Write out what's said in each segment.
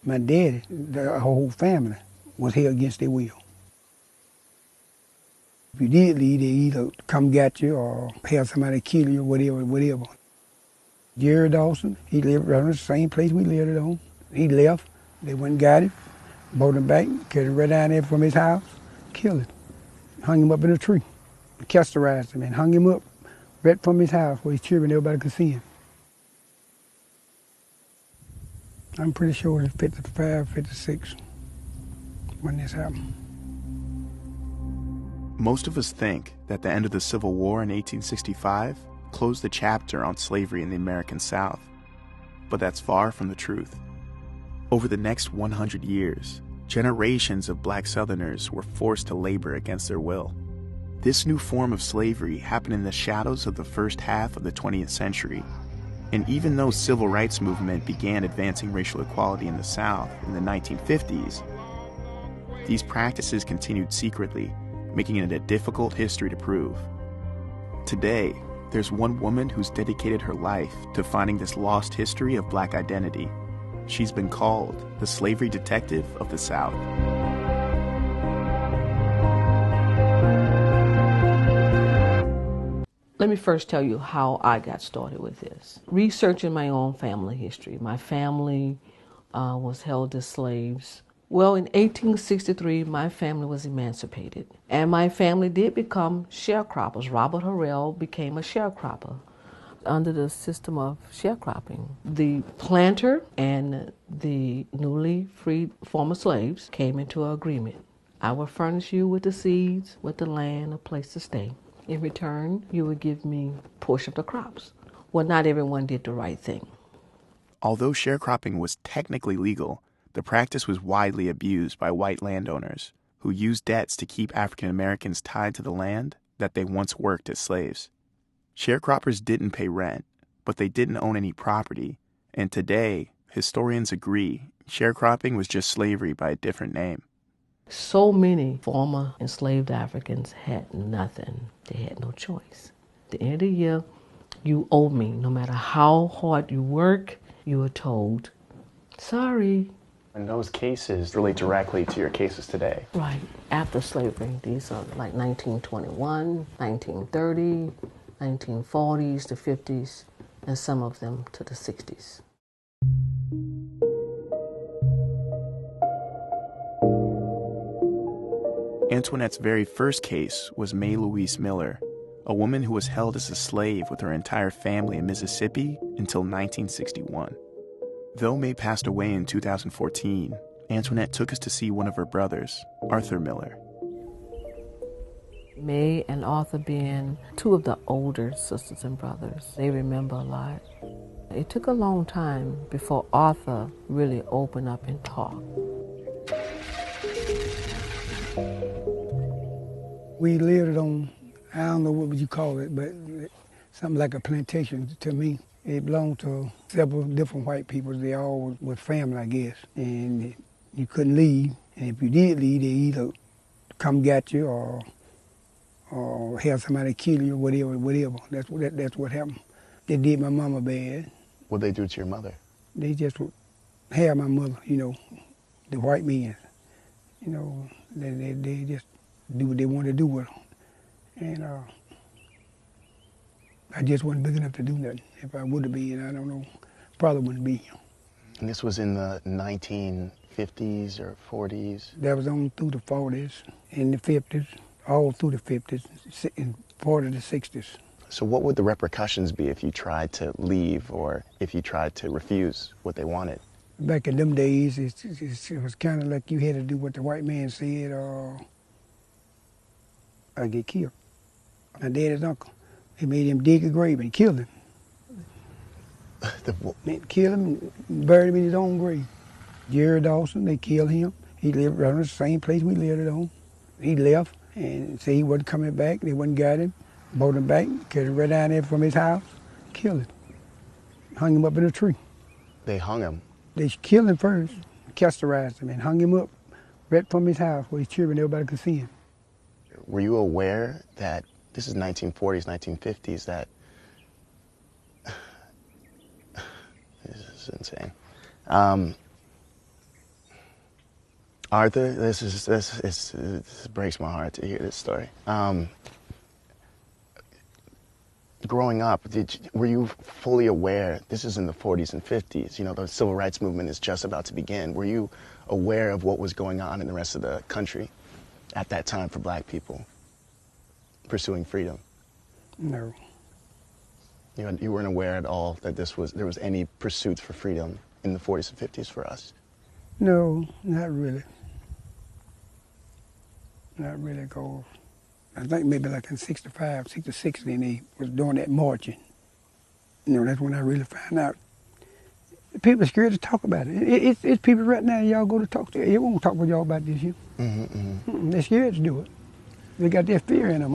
My daddy, the whole family, was held against their will. If you did leave, they either come get you or have somebody kill you, whatever. Jerry Dawson, he lived around the same place we lived on. He left, they went and got him, brought him back, carried him right down there from his house, killed him, hung him up in a tree, castorized him and hung him up right from his house where his children, everybody could see him. I'm pretty sure it's 55, 56 when this happened. Most of us think that the end of the Civil War in 1865 closed the chapter on slavery in the American South, but that's far from the truth. Over the next 100 years, generations of black Southerners were forced to labor against their will. This new form of slavery happened in the shadows of the first half of the 20th century, and even though civil rights movement began advancing racial equality in the South in the 1950s, these practices continued secretly, making it a difficult history to prove. Today, there's one woman who's dedicated her life to finding this lost history of black identity. She's been called the slavery detective of the South. Let me first tell you how I got started with this. Researching my own family history. My family was held as slaves. Well, in 1863, my family was emancipated, and my family did become sharecroppers. Robert Harrell became a sharecropper under the system of sharecropping. The planter and the newly freed former slaves came into an agreement. I will furnish you with the seeds, with the land, a place to stay. In return, you would give me a portion of the crops. Well, not everyone did the right thing. Although sharecropping was technically legal, the practice was widely abused by white landowners who used debts to keep African Americans tied to the land that they once worked as slaves. Sharecroppers didn't pay rent, but they didn't own any property, and today, historians agree, sharecropping was just slavery by a different name. So many former enslaved Africans had nothing. They had no choice. At the end of the year, you owe me. No matter how hard you work, you are told, sorry. And those cases relate directly to your cases today. Right, after slavery. These are like 1921, 1930, 1940s to 50s, and some of them to the 60s. Antoinette's very first case was May Louise Miller, a woman who was held as a slave with her entire family in Mississippi until 1961. Though May passed away in 2014, Antoinette took us to see one of her brothers, Arthur Miller. May and Arthur being two of the older sisters and brothers, they remember a lot. It took a long time before Arthur really opened up and talked. We lived on, I don't know what would you call it, but something like a plantation to me. It belonged to several different white people. They all was family, I guess. And you couldn't leave. And if you did leave, they either come get you or have somebody kill you, whatever. That's what happened. They did my mama bad. What'd they do to your mother? They just had my mother, the white men. They just do what they want to do with her. And I just wasn't big enough to do nothing. If I would have been, I don't know, probably wouldn't be. And this was in the 1950s or 40s? That was on through the 40s, in the 50s, all through the 50s, and part of the 60s. So what would the repercussions be if you tried to leave or if you tried to refuse what they wanted? Back in them days, it was kind of like you had to do what the white man said or get killed. My daddy's uncle, he made him dig a grave and killed him. Killed him and buried him in his own grave. Jerry Dawson, they killed him. He lived around the same place we lived on. He left and said he wasn't coming back. They went and got him, brought him back, carried him right down there from his house, killed him. Hung him up in a tree. They hung him? They killed him first, castorized him, and hung him up right from his house where his children, everybody could see him. Were you aware that this is 1940s, 1950s, that this is insane. Arthur, this breaks my heart to hear this story. Growing up, were you fully aware, this is in the 40s and 50s, you know, the civil rights movement is just about to begin. Were you aware of what was going on in the rest of the country at that time for black people pursuing freedom? No. You weren't aware at all that there was any pursuits for freedom in the 40s and 50s for us? No, not really. Not really, because I think maybe like in 65, 66, then they was doing that marching. You know, that's when I really found out. People are scared to talk about it. It's people right now, y'all go to talk to, it won't talk with y'all about this here. They're scared to do it. They got that fear in them,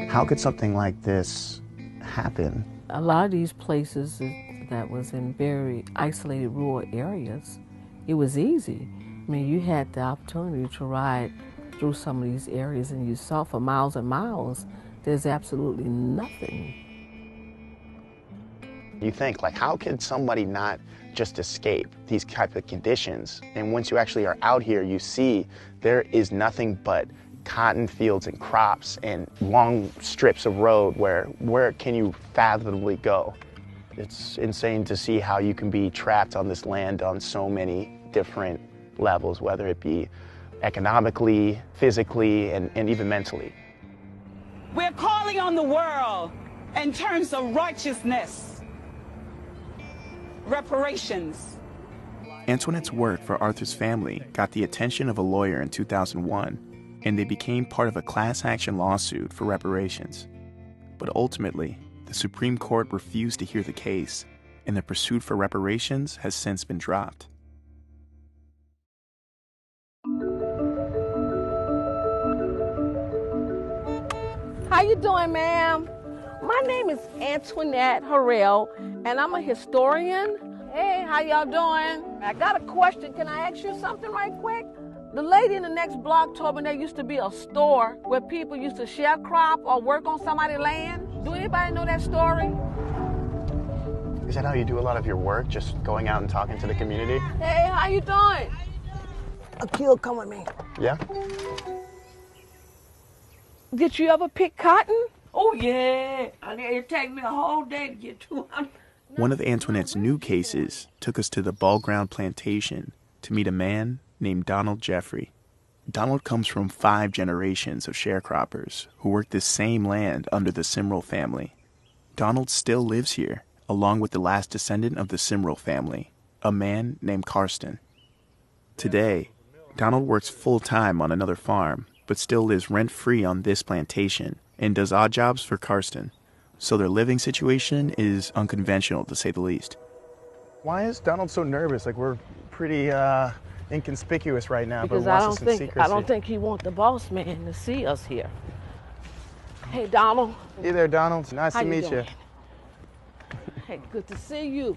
How could something like this happen? A lot of these places that was in very isolated rural areas, it was easy. I mean, you had the opportunity to ride through some of these areas and you saw for miles and miles, there's absolutely nothing. You think, like, how could somebody not just escape these type of conditions? And once you actually are out here, you see there is nothing but cotton fields and crops and long strips of road where can you fathomably go? It's insane to see how you can be trapped on this land on so many different levels, whether it be economically, physically, and even mentally. We're calling on the world in terms of righteousness, reparations. Antoinette's work for Arthur's family got the attention of a lawyer in 2001, and they became part of a class action lawsuit for reparations. But ultimately, the Supreme Court refused to hear the case, and the pursuit for reparations has since been dropped. How you doing, ma'am? My name is Antoinette Harrell, and I'm a historian. Hey, how y'all doing? I got a question. Can I ask you something right quick? The lady in the next block told me there used to be a store where people used to sharecrop or work on somebody's land. Do anybody know that story? Is that how you do a lot of your work, just going out and talking to the community? Hey, how you doing? Akil, come with me. Yeah? Did you ever pick cotton? Oh, yeah. It take me a whole day to get 200. One of Antoinette's new cases took us to the Ball Ground Plantation to meet a man named Donald Jeffrey. Donald comes from 5 generations of sharecroppers who worked this same land under the Simrel family. Donald still lives here, along with the last descendant of the Simrel family, a man named Karsten. Today, Donald works full-time on another farm, but still lives rent-free on this plantation and does odd jobs for Karsten. So their living situation is unconventional, to say the least. Why is Donald so nervous? Like, we're pretty inconspicuous right now, because but wants us in secrecy. I don't think he wants the boss man to see us here. Hey, Donald. Hey there, Donald. Nice How to meet you. Hey, good to see you.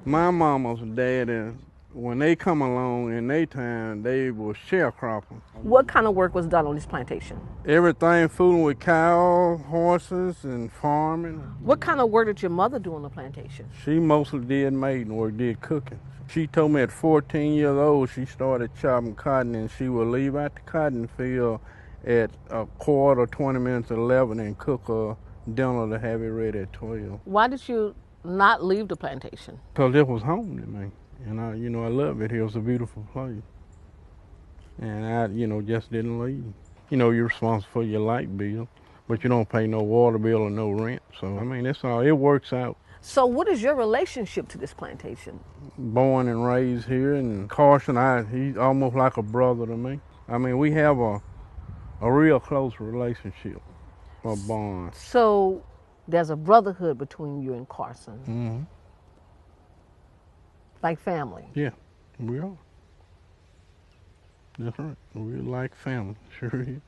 My mama's dad, when they come along in their time, they were sharecropping. What kind of work was done on this plantation? Everything, fooling with cows, horses, and farming. What kind of work did your mother do on the plantation? She mostly did maiden work, did cooking. She told me at 14 years old, she started chopping cotton, and she would leave out the cotton field at 20 minutes to 11 and cook a dinner to have it ready at 12. Why did you not leave the plantation? Because it was home to me. And I love it here. It was a beautiful place. And I, just didn't leave. You're responsible for your light bill, but you don't pay no water bill or no rent. So, that's all. It works out. So what is your relationship to this plantation? Born and raised here, and Carson, he's almost like a brother to me. We have a real close relationship, a bond. So there's a brotherhood between you and Carson? Mm-hmm. Like family? Yeah, we are. That's right. We're like family, sure is.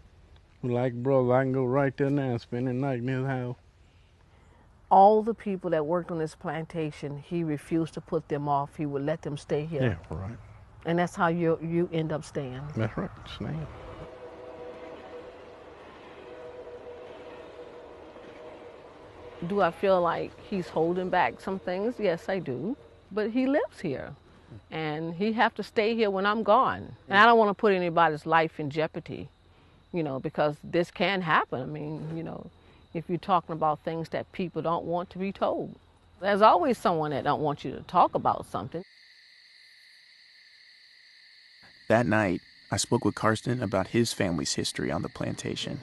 We're like brothers. I can go right there now and spend the night in his house. All the people that worked on this plantation, he refused to put them off. He would let them stay here. Yeah, right. And that's how you end up staying. That's right, staying. Do I feel like he's holding back some things? Yes, I do. But he lives here, and he have to stay here when I'm gone. And I don't want to put anybody's life in jeopardy, because this can happen. I mean, if you're talking about things that people don't want to be told. There's always someone that don't want you to talk about something. That night, I spoke with Karsten about his family's history on the plantation.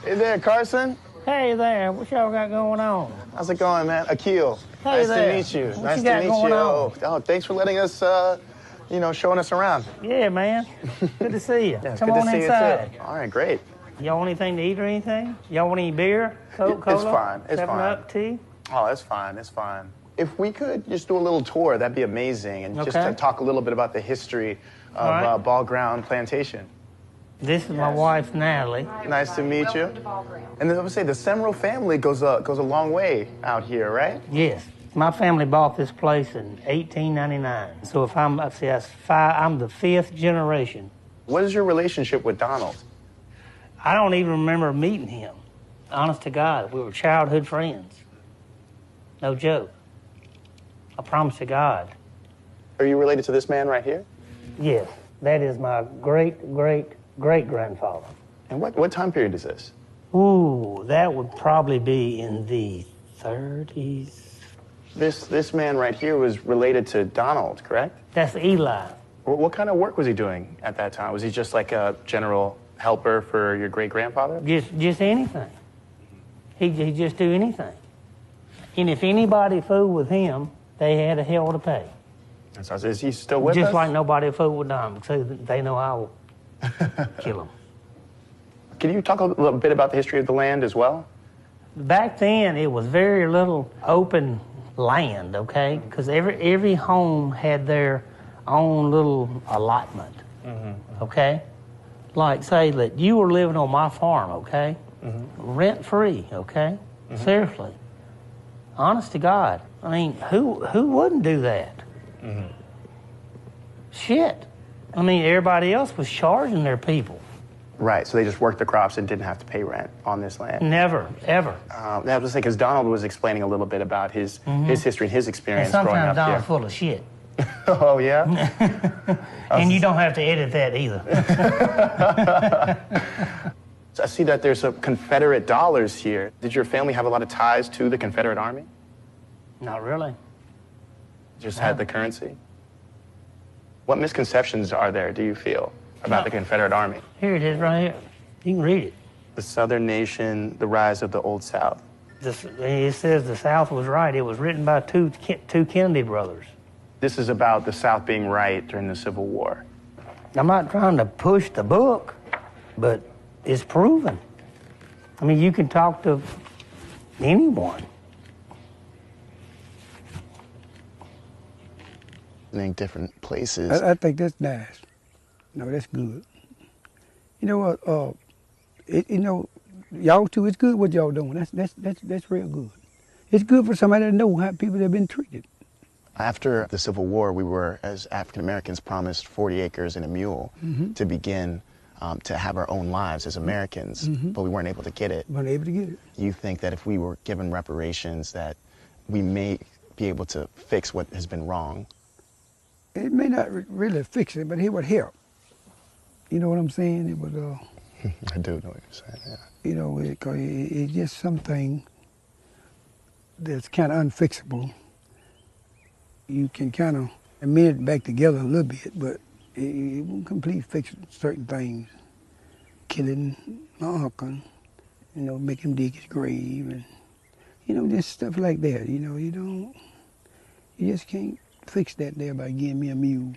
Hey there, Carson. Hey there, what y'all got going on? How's it going, man? Akil. Hey nice there. to meet you. What nice you to got meet going you. on? Oh, thanks for letting us, showing us around. Yeah, man. Good to see you. Yeah, Come good to on see inside. you too. All right, great. Y'all want anything to eat or anything? Y'all want any beer? Coke, cola? It's fine. It's 7 fine. Up, tea? Oh, it's fine. It's fine. If we could just do a little tour, that'd be amazing, and just Okay. to talk a little bit about the history of right. Ball Ground Plantation. This is my wife, Natalie. Nice to meet you. And then I would say the Samurai family goes a long way out here, right? Yes. My family bought this place in 1899. So if I'm the 5th generation. What is your relationship with Donald? I don't even remember meeting him. Honest to God, we were childhood friends. No joke. I promise to God. Are you related to this man right here? Yes, that is my great-great-great-grandfather. And what time period is this? Ooh, that would probably be in the 30s. This man right here was related to Donald, correct? That's Eli. What kind of work was he doing at that time? Was he just like a general helper for your great-grandfather? Just anything. He'd just do anything. And if anybody fooled with him, they had a hell to pay. So is he still with us? Just like nobody fooled with them, so they know I will kill them. Can you talk a little bit about the history of the land as well? Back then, it was very little open land, okay? Because every home had their own little allotment, okay? Like, say that you were living on my farm, okay? Rent-free, okay? Seriously. Honest to God. I mean, who wouldn't do that? Shit. I mean, everybody else was charging their people. Right, so they just worked the crops and didn't have to pay rent on this land. Never, ever. That was just because Donald was explaining a little bit about his history and his And experience growing sometimes up Donald's here. full of shit. Oh, yeah? And you don't have to edit that either. So I see that there's some Confederate dollars here. Did your family have a lot of ties to the Confederate Army? Not really. Just had the currency? What misconceptions are there, do you feel, about the Confederate Army? Here it is right here. You can read it. The Southern Nation, the rise of the Old South. It says the South was right. It was written by two Kennedy brothers. This is about the South being right during the Civil War. I'm not trying to push the book, but it's proven. I mean, you can talk to anyone. In different places. I think that's nice. No, that's good. You know what? Y'all too. It's good what y'all doing. That's real good. It's good for somebody to know how people have been treated. After the Civil War, we were, as African Americans, promised 40 acres and a mule to begin to have our own lives as Americans, but we weren't able to get it. Weren't able to get it. You think that if we were given reparations, that we may be able to fix what has been wrong? It may not really fix it, but it would help. You know what I'm saying? It would. I do know what you're saying. Yeah. You know, it's just something that's kind of unfixable. You can kind of amend it back together a little bit, but it won't completely fix certain things. Killing my uncle, make him dig his grave, and just stuff like that. You just can't fix that there by giving me a mule.